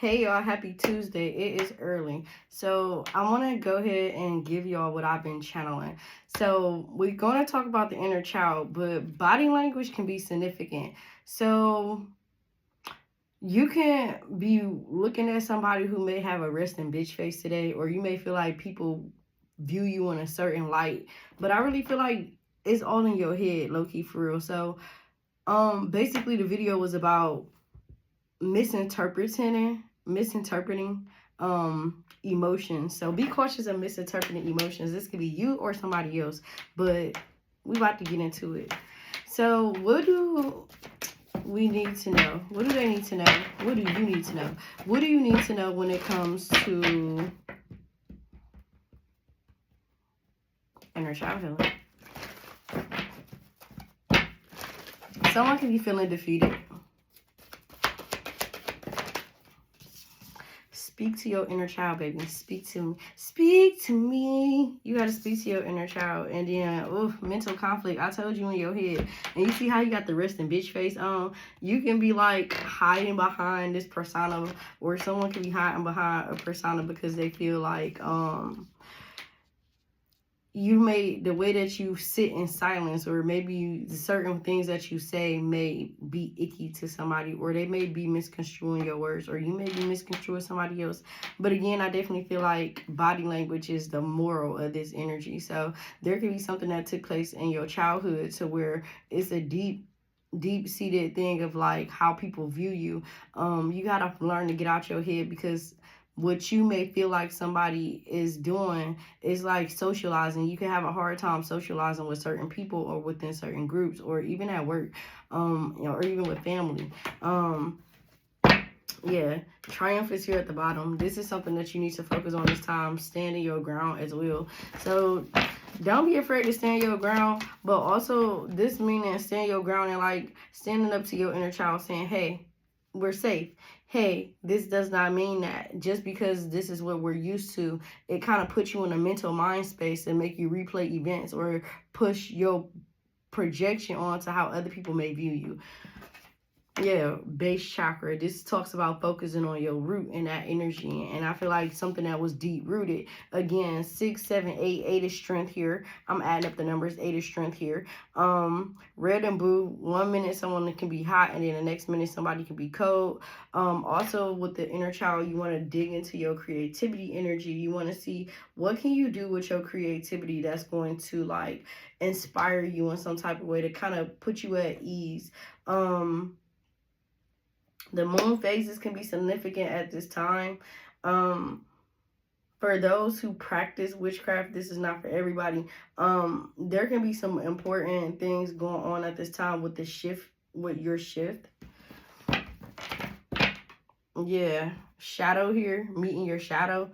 Hey y'all, happy Tuesday. It is early. So I want to go ahead and give y'all what I've been channeling. So we're going to talk about the inner child, but body language can be significant. So you can be looking at somebody who may have a resting bitch face today, or you may feel like people view you in a certain light. But I really feel like it's all in your head, low key, for real. So basically the video was about misinterpreting emotions. So be cautious of misinterpreting emotions. This could be you or somebody else, but we about to get into it. So what do we need to know? What do they need to know? What do you need to know? What do you need to know when it comes to inner child healing? Someone can be feeling defeated. Speak to your inner child, baby. Speak to me. Speak to me. You got to speak to your inner child. And then, mental conflict. I told you in your head. And you see how you got the resting bitch face on? You can be like hiding behind this persona, or someone can be hiding behind a persona because they feel like, you may, the way that you sit in silence, or maybe certain things that you say may be icky to somebody, or they may be misconstruing your words, or you may be misconstruing somebody else. But again, I definitely feel like body language is the moral of this energy. So there could be something that took place in your childhood to where it's a deep-seated thing of like how people view you. You gotta learn to get out your head, because what you may feel like somebody is doing is like socializing. You can have a hard time socializing with certain people, or within certain groups, or even at work, or even with family. Yeah, triumph is here at the bottom. This is something that you need to focus on this time. Standing your ground as well. So don't be afraid to stand your ground, but also this meaning stand your ground and like standing up to your inner child, saying, hey, we're safe. Hey, this does not mean that just because this is what we're used to, it kind of puts you in a mental mind space and make you replay events, or push your projection onto how other people may view you. Yeah, base chakra. This talks about focusing on your root and that energy. And I feel like something that was deep rooted. Again, 6, 7, 8. 8 is strength here. I'm adding up the numbers. 8 is strength here. Red and blue. 1 minute someone can be hot, and then the next minute somebody can be cold. Also with the inner child, you want to dig into your creativity energy. You want to see what can you do with your creativity that's going to like inspire you in some type of way to kind of put you at ease. The moon phases can be significant at this time. For those who practice witchcraft, this is not for everybody. There can be some important things going on at this time with the shift, with your shift. Yeah, shadow here, meeting your shadow.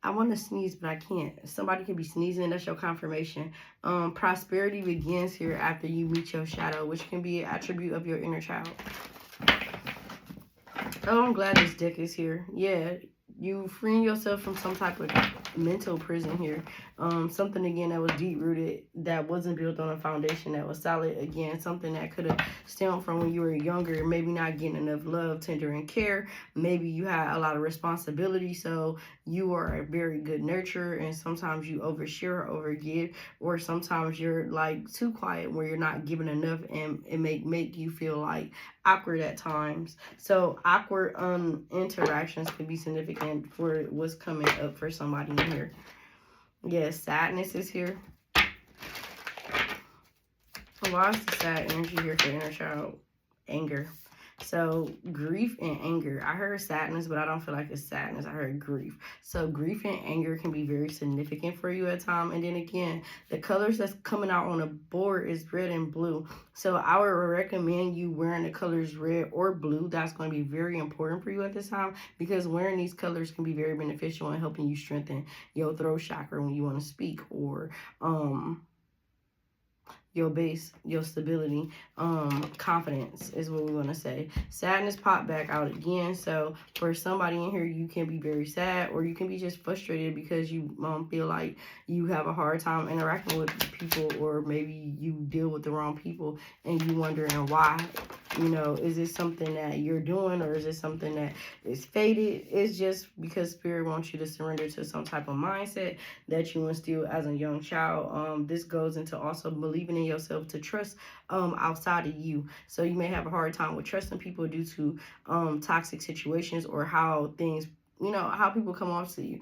I want to sneeze, but I can't. Somebody can be sneezing. That's your confirmation. Prosperity begins here after you meet your shadow, which can be an attribute of your inner child. Oh, I'm glad this deck is here. Yeah, you freeing yourself from some type of mental prison here. Something, again, that was deep-rooted, that wasn't built on a foundation that was solid. Again, something that could have stemmed from when you were younger, maybe not getting enough love, tender, and care. Maybe you had a lot of responsibility, so you are a very good nurturer, and sometimes you overshare or overgive, or sometimes you're like too quiet where you're not giving enough, and it make you feel like awkward at times. So awkward interactions can be significant for what's coming up for somebody in here. Yes, sadness is here. Why is the sad energy here for inner child? Anger. So grief and anger. I heard sadness, but I don't feel like it's sadness. I heard grief. So grief and anger can be very significant for you at time. And then again, the colors that's coming out on the board is red and blue. So I would recommend you wearing the colors red or blue. That's going to be very important for you at this time, because wearing these colors can be very beneficial in helping you strengthen your throat chakra when you want to speak, or your base, your stability, confidence is what we want to say. Sadness popped back out again. So for somebody in here, you can be very sad, or you can be just frustrated because you feel like you have a hard time interacting with people, or maybe you deal with the wrong people and you wondering why You know, is it something that you're doing, or is it something that is faded? It's just because Spirit wants you to surrender to some type of mindset that you instill as a young child. This goes into also believing in yourself to trust outside of you. So you may have a hard time with trusting people due to toxic situations, or how things, you know, how people come off to you.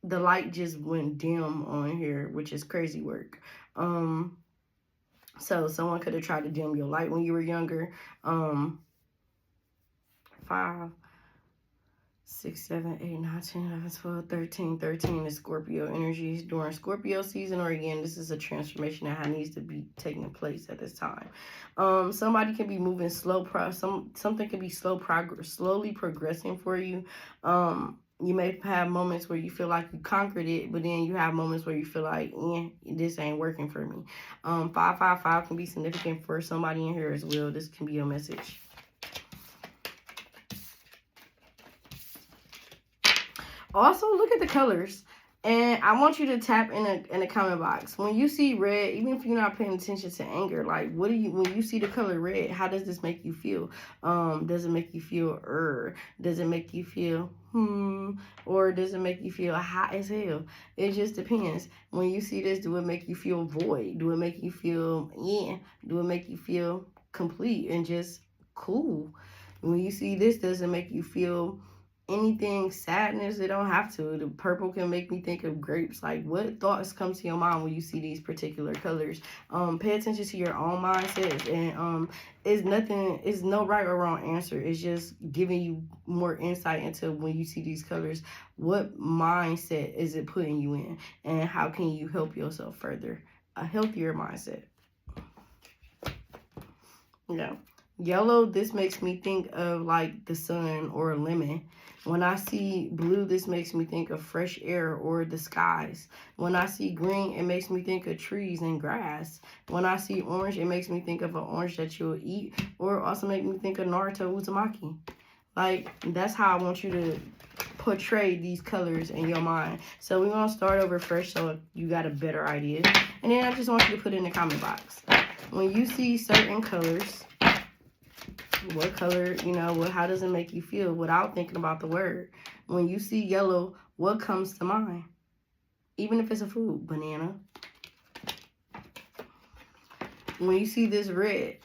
The light just went dim on here, which is crazy work. So someone could have tried to dim your light when you were younger. 5, 6, 7, 8, 9, 10, 11, 12, 13. 13 is Scorpio energies during Scorpio season, or again, this is a transformation that needs to be taking place at this time. Somebody can be moving slow. Something can be slowly progressing for you. You may have moments where you feel like you conquered it, but then you have moments where you feel like, this ain't working for me. 555 can be significant for somebody in here as well. This can be your message. Also, look at the colors. And I want you to tap in the comment box. When you see red, even if you're not paying attention to anger, like, when you see the color red, how does this make you feel? Does it make you feel Does it make you feel or does it make you feel hot as hell? It just depends. When you see this, do it make you feel void? Do it make you feel Do it make you feel complete and just cool? When you see this, does it make you feel anything sadness? It don't have to. The purple can make me think of grapes. Like, what thoughts come to your mind when you see these particular colors? Pay attention to your own mindset, and it's no right or wrong answer. It's just giving you more insight into, when you see these colors, what mindset is it putting you in, and how can you help yourself further a healthier mindset. Yeah. Yellow, this makes me think of like the sun or a lemon. When I see blue, this makes me think of fresh air or the skies. When I see green, it makes me think of trees and grass. When I see orange, it makes me think of an orange that you'll eat, or also make me think of Naruto Uzumaki. Like, that's how I want you to portray these colors in your mind. So we're going to start over fresh so you got a better idea. And then I just want you to put it in the comment box. When you see certain colors, what color, how does it make you feel without thinking about the word? When you see yellow, what comes to mind? Even if it's a food, banana. When you see this red,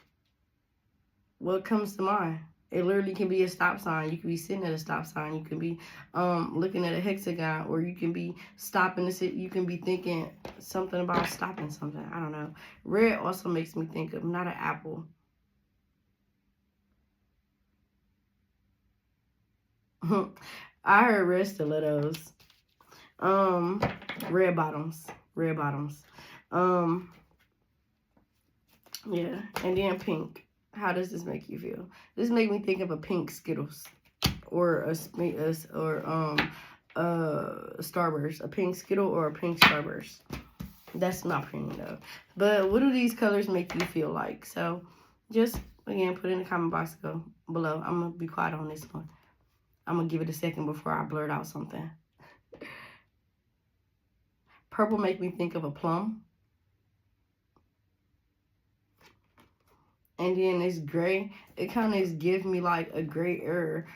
what comes to mind? It literally can be a stop sign. You can be sitting at a stop sign. You can be looking at a hexagon, or you can be stopping to sit. You can be thinking something about stopping something. I don't know. Red also makes me think of not an apple. I heard red stilettos. Red bottoms. Red bottoms. Yeah. And then pink. How does this make you feel? This make me think of a pink Skittles, or Starburst. A pink Skittle or a pink Starburst. That's my opinion though. But what do these colors make you feel like? So just again, put in the comment box below. I'm gonna be quiet on this one. I'm gonna give it a second before I blurt out something. Purple make me think of a plum. And then this gray, it kind of gives me like a gray air.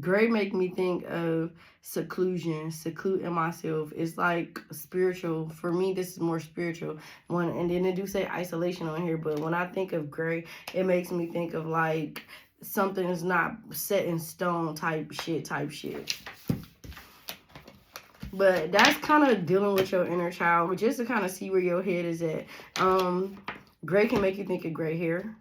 Gray make me think of seclusion, secluding myself. It's like spiritual. For me, this is more spiritual. And then they do say isolation on here, but when I think of gray, it makes me think of like something is not set in stone type shit. But that's kind of dealing with your inner child, just to kind of see where your head is at. Gray can make you think of gray hair,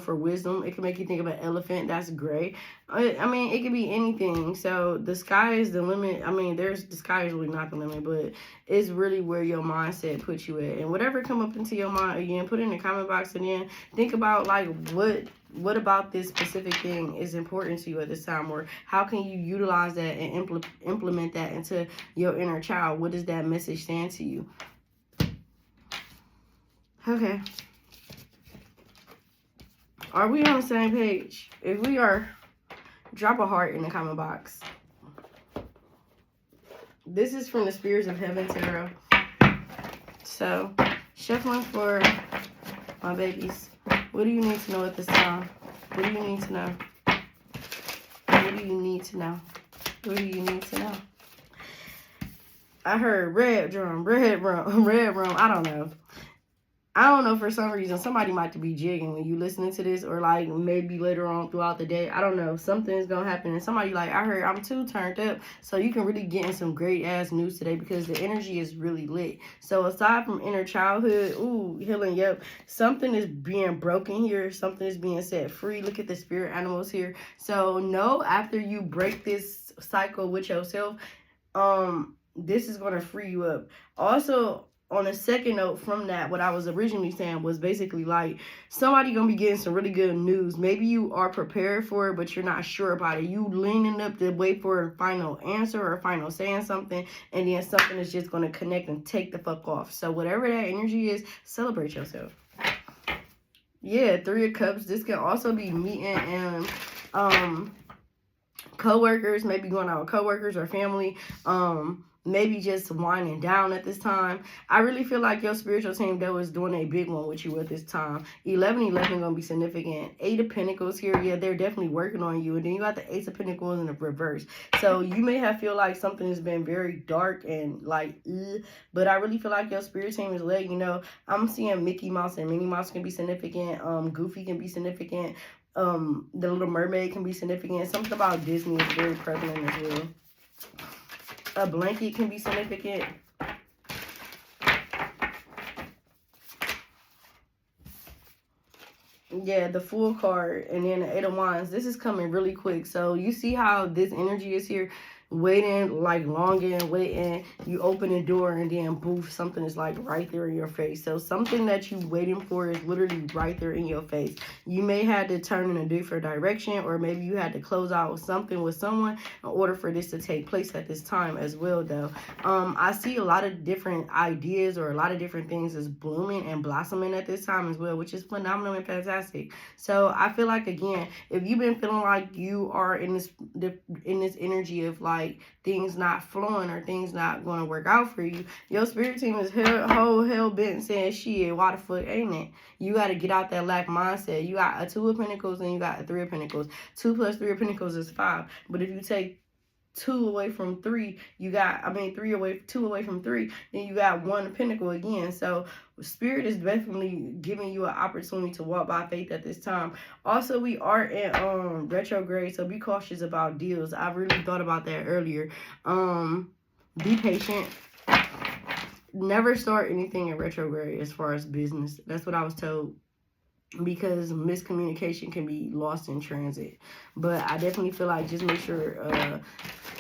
for wisdom. It can make you think of an elephant. That's gray. I mean, it could be anything. So the sky is the limit. I mean, the sky is really not the limit, but it's really where your mindset puts you at. And whatever come up into your mind, again, put it in the comment box, and then think about like what about this specific thing is important to you at this time, or how can you utilize that and implement that into your inner child? What does that message stand to you? Okay. Are we on the same page? If we are, drop a heart in the comment box. This is from the Spirits of Heaven Tarot. So, Shuffling for my babies. What do you need to know at this time? What do you need to know? What do you need to know? What do you need to know? I heard red drum, red rum, red rum. I don't know. For some reason, somebody might be jigging when you listening to this, or like maybe later on throughout the day. I don't know. Something's going to happen. And somebody like, I heard I'm too turned up. So you can really get in some great ass news today because the energy is really lit. So aside from inner childhood, healing, yep. Something is being broken here. Something is being set free. Look at the spirit animals here. So know after you break this cycle with yourself, this is going to free you up. Also, on a second note from that, what I was originally saying was basically like somebody gonna be getting some really good news. Maybe you are prepared for it, but you're not sure about it. You leaning up to wait for a final answer or a final saying something, and then something is just gonna connect and take the fuck off. So whatever that energy is, celebrate yourself. Yeah, 3 of Cups. This can also be meeting and co-workers, maybe going out with co-workers or family, maybe just winding down at this time. I really feel like your spiritual team, though, is doing a big one with you at this time. 11-11 gonna be significant. 8 of Pentacles here, yeah, they're definitely working on you. And then you got the Ace of Pentacles in the reverse. So you may have feel like something has been very dark and like, but I really feel like your spirit team is letting you know. I'm seeing Mickey Mouse and Minnie Mouse can be significant. Goofy can be significant. The Little Mermaid can be significant. Something about Disney is very prevalent as well. A blanket can be significant. Yeah, the Fool card and then the 8 of Wands. This is coming really quick. So you see how this energy is here? Waiting, like longing, waiting. You open the door and then boof, something is like right there in your face. So something that you waiting for is literally right there in your face. You may have to turn in a different direction, or maybe you had to close out something with someone in order for this to take place at this time as well, though. I see a lot of different ideas or a lot of different things is blooming and blossoming at this time as well, which is phenomenal and fantastic. So I feel like, again, if you've been feeling like you are in this energy of like things not flowing or things not going to work out for you, your spirit team is hell bent saying, shit, why the fuck ain't it? You got to get out that lack mindset. You got a 2 of Pentacles and you got a 3 of Pentacles. 2 plus 3 of Pentacles is 5. But if you take 2 away from 3, you got, 2 away from 3, then you got 1 pentacle again. So spirit is definitely giving you an opportunity to walk by faith at this time. Also, we are in retrograde, so be cautious about deals. I really thought about that earlier. Be patient. Never start anything in retrograde as far as business. That's what I was told, because miscommunication can be lost in transit. But I definitely feel like just make sure,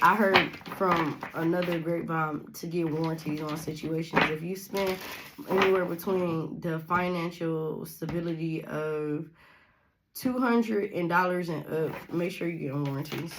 I heard from another grapevine to get warranties on situations. If you spend anywhere between the financial stability of $200 and up, make sure you get warranties.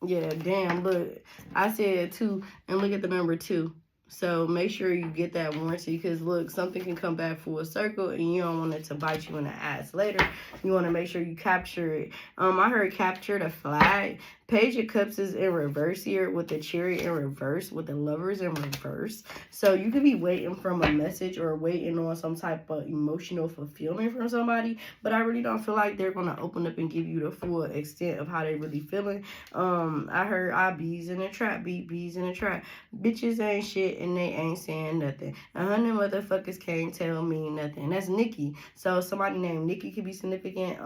Yeah, damn, look, I said 2 and look at the number 2. So make sure you get that warranty, because look, something can come back full circle and you don't want it to bite you in the ass later. You want to make sure you capture it. I heard capture the flag. Page of Cups is in reverse here, with the Chariot in reverse, with the Lovers in reverse. So you could be waiting from a message or waiting on some type of emotional fulfillment from somebody, but I really don't feel like they're going to open up and give you the full extent of how they really feeling. I heard bees in a trap, bees in a trap. Bitches ain't shit and they ain't saying nothing. 100 motherfuckers can't tell me nothing. That's Nikki. So somebody named Nikki could be significant.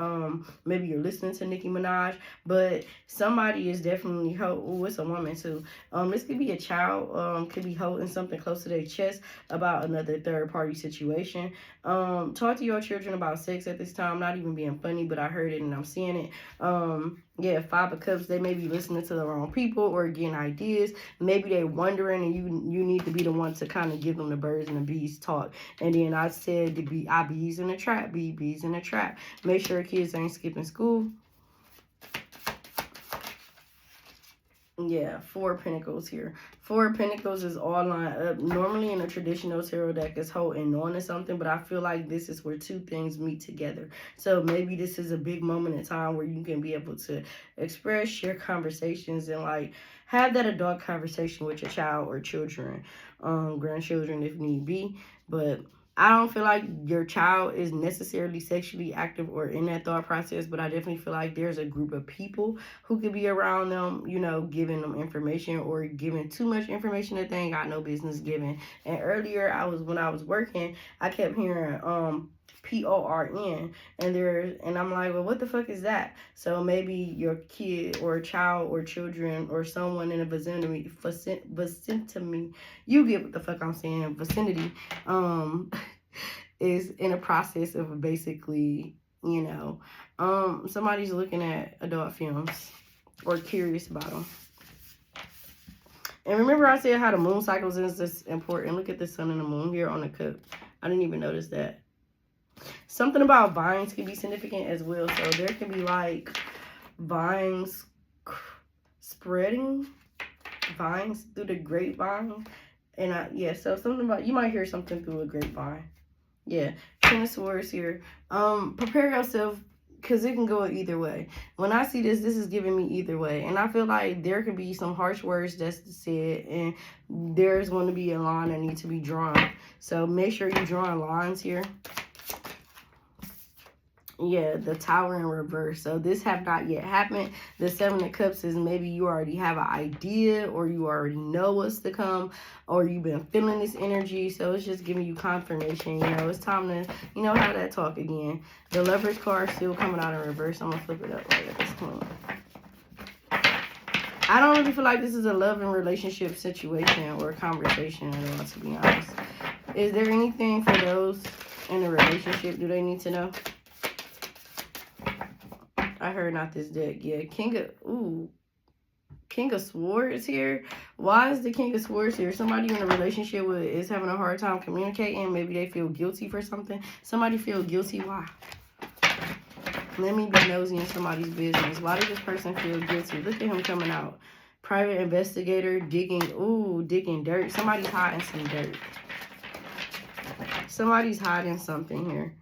Maybe you're listening to Nicki Minaj, but somebody is definitely it's a woman too. This could be a child, could be holding something close to their chest about another third party situation. Talk to your children about sex at this time. Not even being funny, but I heard it and I'm seeing it. Yeah, 5 of Cups, they may be listening to the wrong people or getting ideas. Maybe they wondering and you need to be the one to kind of give them the birds and the bees talk. And then I said to be bees in the trap, bees in the trap. Make sure kids ain't skipping school. Yeah, Four of Pentacles here. Four of Pentacles is all lined up. Normally in a traditional tarot deck is holding on to something, but I feel like this is where two things meet together. So maybe this is a big moment in time where you can be able to express, share conversations, and like have that adult conversation with your child or children, grandchildren if need be. But I don't feel like your child is necessarily sexually active or in that thought process, but I definitely feel like there's a group of people who could be around them, you know, giving them information or giving too much information that they ain't got no business giving. And earlier, when I was working, I kept hearing PORN, and I'm like, well, what the fuck is that? So maybe your kid or child or children or someone in a vicinity, you get what the fuck I'm saying, vicinity, is in a process of basically, you know, somebody's looking at adult films or curious about them. And remember I said how the moon cycles is this important. Look at the sun and the moon here on the cup. I didn't even notice that. Something about vines can be significant as well. So there can be like vines spreading, vines through the grapevine. And so something about, you might hear something through a grapevine. Yeah, King of Swords here. Prepare yourself, because it can go either way. When I see this is giving me either way. And I feel like there could be some harsh words that's said, and there's going to be a line that needs to be drawn. So make sure you're drawing lines here. Yeah, the Tower in reverse. So this have not yet happened. The Seven of Cups is maybe you already have an idea, or you already know what's to come, or you've been feeling this energy. So it's just giving you confirmation. You know, it's time to, you know, have that talk again. The Lovers card still coming out in reverse. I'm going to flip it up right at this point. I don't really feel like this is a love and relationship situation or conversation at all, to be honest. Is there anything for those in a relationship do they need to know? I heard not this deck. Yeah, King of Swords here. Why is the King of Swords here? Somebody you're in a relationship with is having a hard time communicating. Maybe they feel guilty for something. Somebody feel guilty. Why? Let me be nosy in somebody's business. Why does this person feel guilty? Look at him coming out. Private investigator digging. Ooh, digging dirt. Somebody's hiding some dirt. Somebody's hiding something here.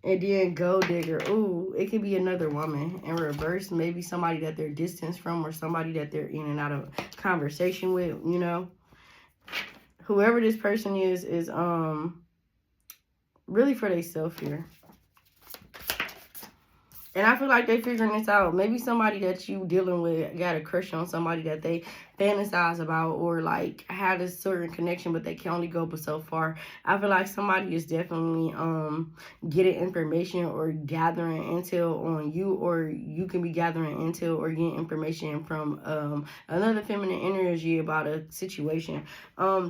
And then gold digger. Ooh, it could be another woman in reverse. Maybe somebody that they're distanced from, or somebody that they're in and out of conversation with, you know. Whoever this person is really for themselves here. And I feel like they figuring this out. Maybe somebody that you dealing with got a crush on somebody that they fantasize about, or like had a certain connection, but they can only go but so far. I feel like somebody is definitely getting information or gathering intel on you, or you can be gathering intel or getting information from another feminine energy about a situation.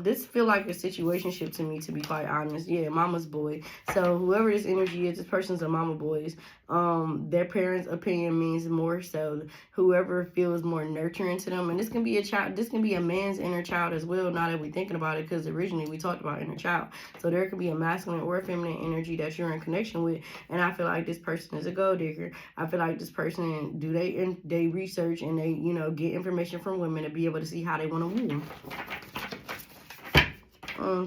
This feel like a situationship to me, to be quite honest. Yeah, mama's boy. So whoever this energy is, this person's a mama boys. Their parents' opinion means more, so whoever feels more nurturing to them. And this can be a child, this can be a man's inner child as well, now that we're thinking about it, because originally we talked about inner child. So there could be a masculine or a feminine energy that you're in connection with. And I feel like this person is a gold digger. I feel like this person, they research and they, you know, get information from women to be able to see how they want to woo them.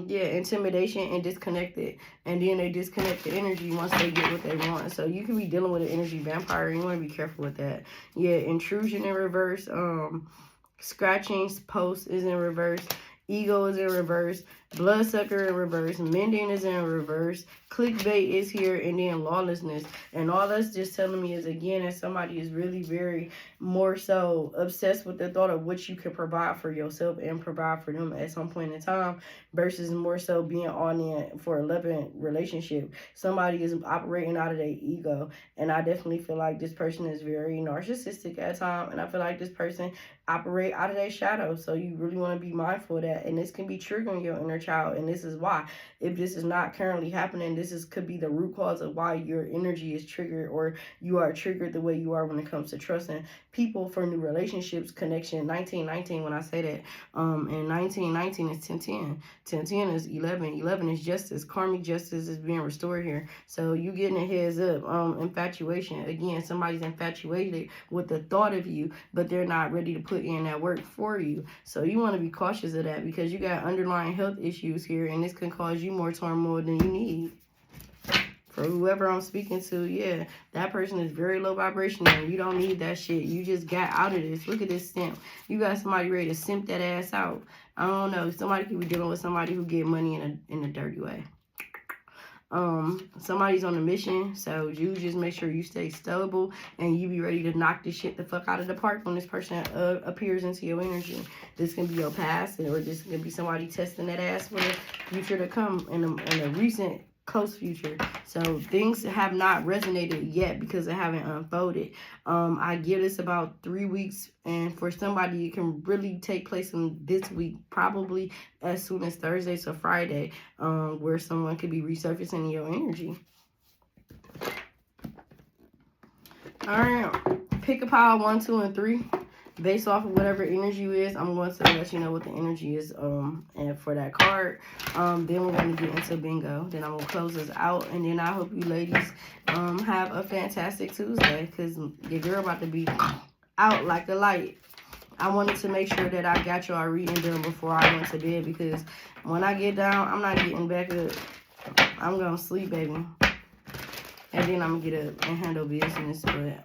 Yeah, intimidation and disconnected. And then they disconnect the energy once they get what they want. So you can be dealing with an energy vampire, and you want to be careful with that. Yeah, intrusion in reverse. Scratching post is in reverse. Ego is in reverse. Bloodsucker in reverse. Mending is in reverse. Clickbait is here. And then lawlessness. And all that's just telling me is, again, that somebody is really very more so obsessed with the thought of what you can provide for yourself and provide for them at some point in time, versus more so being on in for a loving relationship. Somebody is operating out of their ego. And I definitely feel like this person is very narcissistic at times. And I feel like this person operate out of their shadow. So you really want to be mindful of that. And this can be triggering your inner child, and this is why. If this is not currently happening, could be the root cause of why your energy is triggered, or you are triggered the way you are when it comes to trusting people for new relationships, connection. 1919, when I say that, and 1919 is 1010. 1010 is 11. 11 is justice. Karmic justice is being restored here. So you getting a heads up. Infatuation. Again, somebody's infatuated with the thought of you, but they're not ready to put in that work for you. So you want to be cautious of that, because you got underlying health issues here, and this can cause you more turmoil than you need. For whoever I'm speaking to, yeah, that person is very low vibrational. You don't need that shit. You just got out of this. Look at this simp. You got somebody ready to simp that ass out. I don't know. Somebody could be dealing with somebody who get money in a dirty way. Somebody's on a mission, so you just make sure you stay stable and you be ready to knock this shit the fuck out of the park when this person appears into your energy. This can be your past, or this can be somebody testing that ass for the future to come in a recent close future. So things have not resonated yet because it haven't unfolded. I give this about 3 weeks, and for somebody it can really take place in this week, probably as soon as Thursday to Friday, where someone could be resurfacing in your energy. All right, pick a pile 1, 2, and 3. Based off of whatever energy is, I'm going to let you know what the energy is and for that card. Then we're going to get into bingo. Then I'm going to close this out. And then I hope you ladies have a fantastic Tuesday, because your girl about to be out like a light. I wanted to make sure that I got y'all reading done before I went to bed, because when I get down, I'm not getting back up. I'm going to sleep, baby. And then I'm going to get up and handle business, but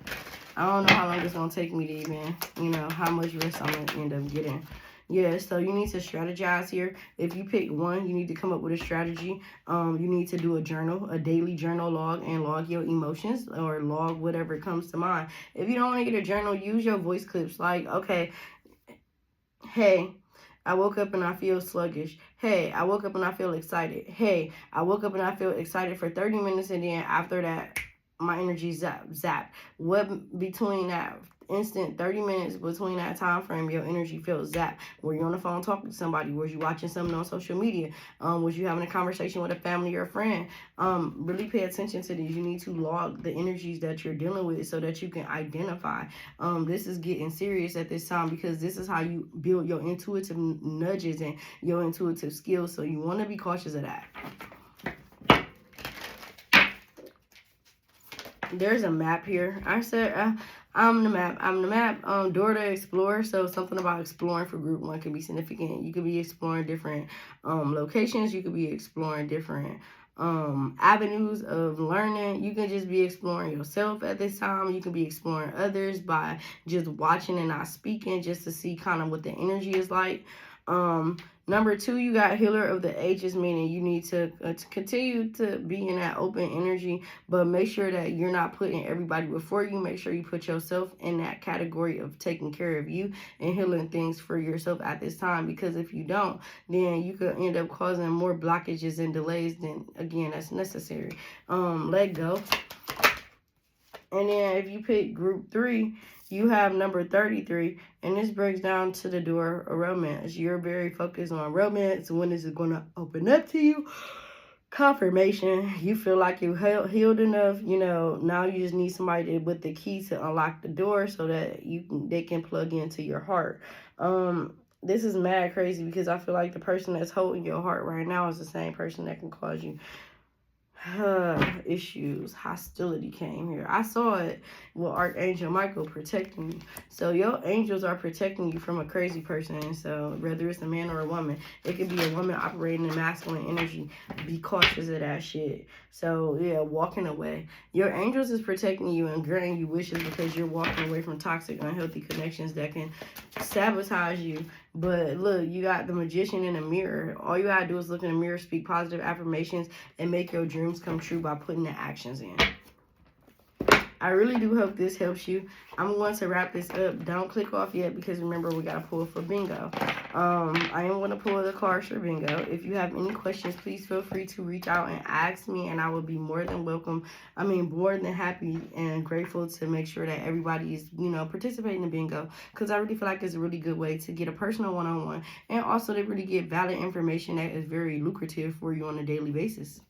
I don't know how long it's going to take me to even, how much rest I'm going to end up getting. Yeah, so you need to strategize here. If you pick one, you need to come up with a strategy. You need to do a journal, a daily journal log, and log your emotions, or log whatever comes to mind. If you don't want to get a journal, use your voice clips. Like, okay, hey, I woke up and I feel sluggish. Hey, I woke up and I feel excited. Hey, I woke up and I feel excited for 30 minutes, and then after that, my energy zap. What between that instant 30 minutes between that time frame, your energy feels zapped? Were you on the phone talking to somebody? Was you watching something on social media? Was you having a conversation with a family or a friend? Really pay attention to these. You need to log the energies that you're dealing with so that you can identify. This is getting serious at this time, because this is how you build your intuitive nudges and your intuitive skills. So you want to be cautious of that. There's a map here. I said, I'm the map. Door to explore. So something about exploring for group 1 could be significant. You could be exploring different locations. You could be exploring different avenues of learning. You can just be exploring yourself at this time. You can be exploring others by just watching and not speaking, just to see kind of what the energy is like. Number 2, you got healer of the ages, meaning you need to continue to be in that open energy, but make sure that you're not putting everybody before you. Make sure you put yourself in that category of taking care of you and healing things for yourself at this time, because if you don't, then you could end up causing more blockages and delays than, again, that's necessary. Let go. And then if you pick group 3, you have number 33, and this breaks down to the door of romance. You're very focused on romance. When is it going to open up to you? Confirmation. You feel like you're healed enough. Now you just need somebody with the key to unlock the door so that they can plug into your heart. This is mad crazy, because I feel like the person that's holding your heart right now is the same person that can cause you issues. Hostility came here. I saw it with Archangel Michael protecting you. So your angels are protecting you from a crazy person. So whether it's a man or a woman, it could be a woman operating in masculine energy. Be cautious of that shit. So yeah, walking away. Your angels is protecting you and granting you wishes, because you're walking away from toxic, unhealthy connections that can sabotage you. But look, you got the Magician in the mirror. All you gotta do is look in the mirror, speak positive affirmations, and make your dreams come true by putting the actions in. I really do hope this helps you. I'm going to wrap this up. Don't click off yet because remember we got to pull for bingo. I am going to pull the cards for bingo. If you have any questions, please feel free to reach out and ask me, and I will be more than more than happy and grateful to make sure that everybody is, participating in bingo, because I really feel like it's a really good way to get a personal one-on-one, and also to really get valid information that is very lucrative for you on a daily basis.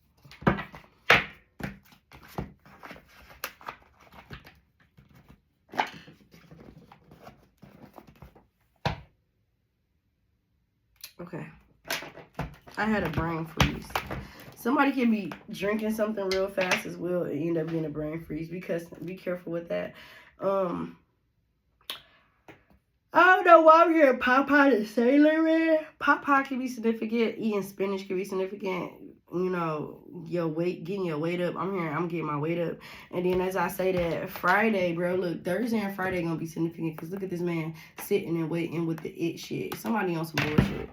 Okay, I had a brain freeze. Somebody can be drinking something real fast as well and end up getting a brain freeze, because be careful with that. I don't know why I'm hearing Popeye the Sailor Man. Popeye can be significant. Eating spinach can be significant. Your weight, getting your weight up. I'm getting my weight up. And then as I say that, Friday, bro, look, Thursday and Friday gonna be significant, because look at this man sitting and waiting with the it shit. Somebody on some bullshit.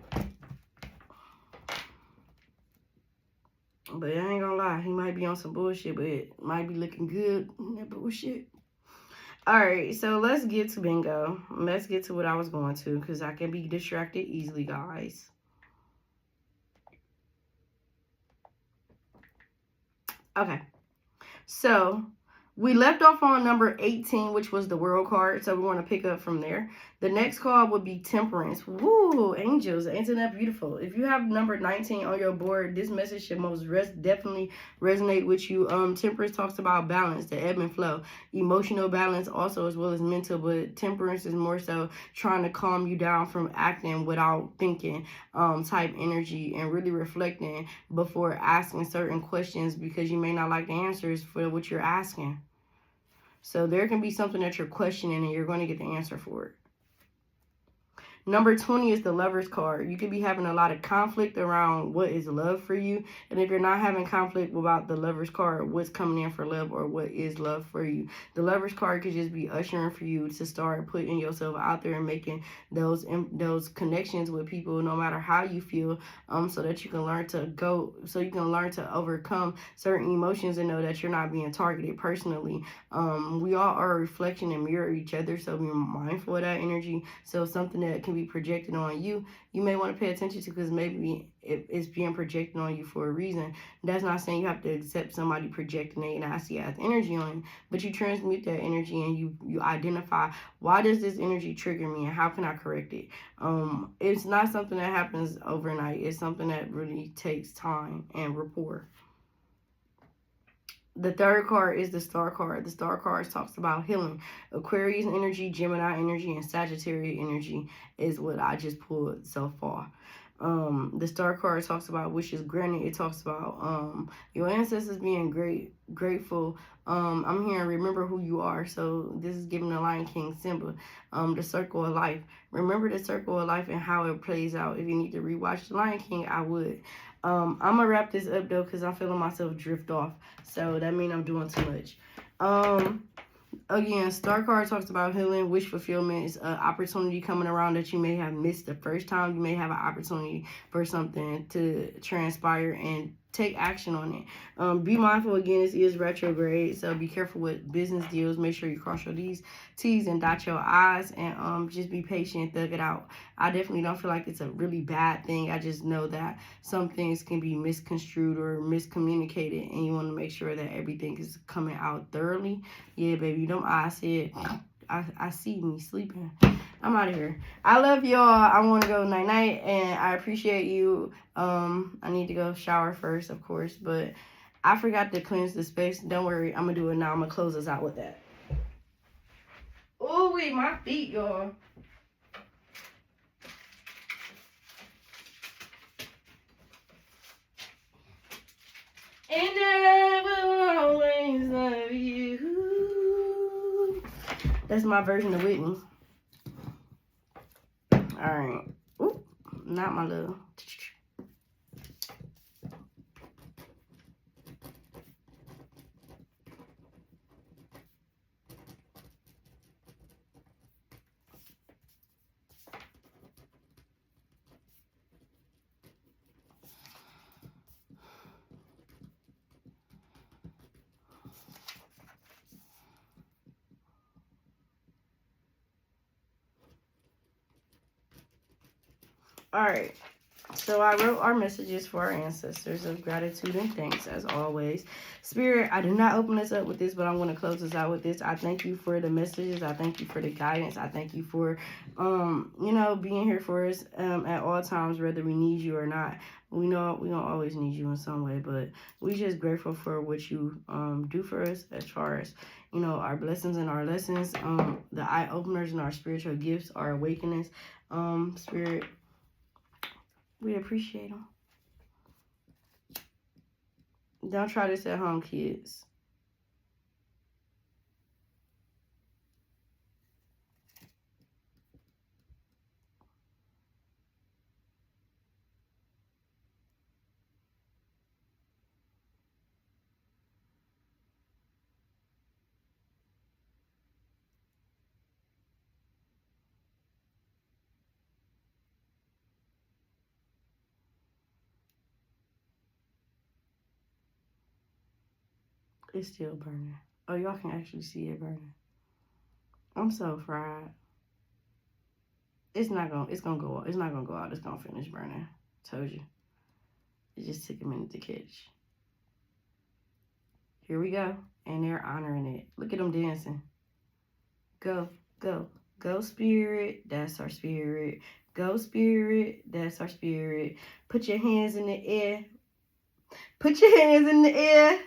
But I ain't gonna lie, he might be on some bullshit, but it might be looking good in that bullshit. Alright, so let's get to bingo. Let's get to what I was going to, because I can be distracted easily, guys. Okay, so we left off on number 18, which was the world card, so we want to pick up from there. The next card would be Temperance. Woo, angels, isn't that beautiful? If you have number 19 on your board, this message should most definitely resonate with you. Temperance talks about balance, the ebb and flow, emotional balance also, as well as mental, but Temperance is more so trying to calm you down from acting without thinking type energy, and really reflecting before asking certain questions, because you may not like the answers for what you're asking. So there can be something that you're questioning and you're going to get the answer for it. Number 20 is the Lover's card. You could be having a lot of conflict around what is love for you. And if you're not having conflict about the Lover's card, what's coming in for love or what is love for you. The Lover's card could just be ushering for you to start putting yourself out there and making those connections with people, no matter how you feel, so that you can learn to overcome certain emotions and know that you're not being targeted personally. We all are a reflection and mirror each other, so be mindful of that energy. So something that can be projected on you, you may want to pay attention to, because maybe it's being projected on you for a reason. That's not saying you have to accept somebody projecting a nasty ass energy on you, but you transmute that energy and you identify, why does this energy trigger me and how can I correct it? It's not something that happens overnight. It's something that really takes time and rapport. The third card is the Star card. The Star card talks about healing. Aquarius energy, Gemini energy, and Sagittarius energy is what I just pulled so far. The Star card talks about wishes granted. It talks about your ancestors being grateful. I'm hearing remember who you are. So this is giving the Lion King Simba. The circle of life. Remember the circle of life and how it plays out. If you need to rewatch the Lion King, I would. I'm gonna wrap this up though, because I'm feeling myself drift off. So that means I'm doing too much. Again, Star card talks about healing, wish fulfillment. Is an opportunity coming around that you may have missed the first time. You may have an opportunity for something to transpire and take action on it. Be mindful, again, this is retrograde, so be careful with business deals. Make sure you cross your T's and dot your I's, and just be patient, thug it out. I definitely don't feel like it's a really bad thing. I just know that some things can be misconstrued or miscommunicated, and you want to make sure that everything is coming out thoroughly. Yeah, baby, them eyes said, I see me sleeping. I'm out of here. I love y'all. I want to go night-night, and I appreciate you. I need to go shower first, of course, but I forgot to cleanse the space. Don't worry. I'm going to do it now. I'm going to close us out with that. Oh, wait, my feet, y'all. And I will always love you. That's my version of Whitney. Alright. Oop, not my little. All right. So I wrote our messages for our ancestors of gratitude and thanks as always. Spirit, I did not open this up with this, but I'm going to close this out with this. I thank you for the messages. I thank you for the guidance. I thank you for, being here for us at all times, whether we need you or not. We know we don't always need you in some way, but we just grateful for what you do for us as far as, our blessings and our lessons, the eye openers and our spiritual gifts, our awakenings. Spirit, we appreciate them. Don't try this at home, kids. It's still burning. Oh, y'all can actually see it burning. I'm so fried. It's not gonna go out. It's not gonna go out. It's gonna finish burning. Told you. It just took a minute to catch. Here we go. And they're honoring it. Look at them dancing. Go, go, go, spirit. That's our spirit. Go, spirit. That's our spirit. Put your hands in the air. Put your hands in the air.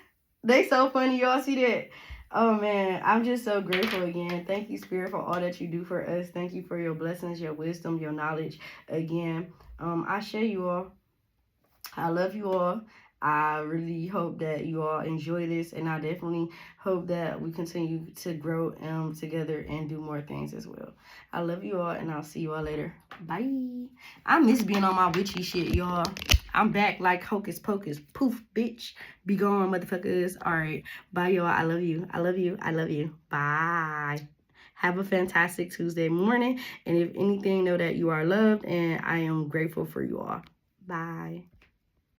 They so funny. Y'all see that? Oh, man. I'm just so grateful again. Thank you, Spirit, for all that you do for us. Thank you for your blessings, your wisdom, your knowledge. Again, I share you all. I love you all. I really hope that you all enjoy this, and I definitely hope that we continue to grow together and do more things as well. I love you all, and I'll see you all later. Bye. I miss being on my witchy shit, y'all. I'm back like hocus pocus. Poof, bitch. Be gone, motherfuckers. All right. Bye, y'all. I love you. I love you. I love you. Bye. Have a fantastic Tuesday morning. And if anything, know that you are loved, and I am grateful for you all. Bye.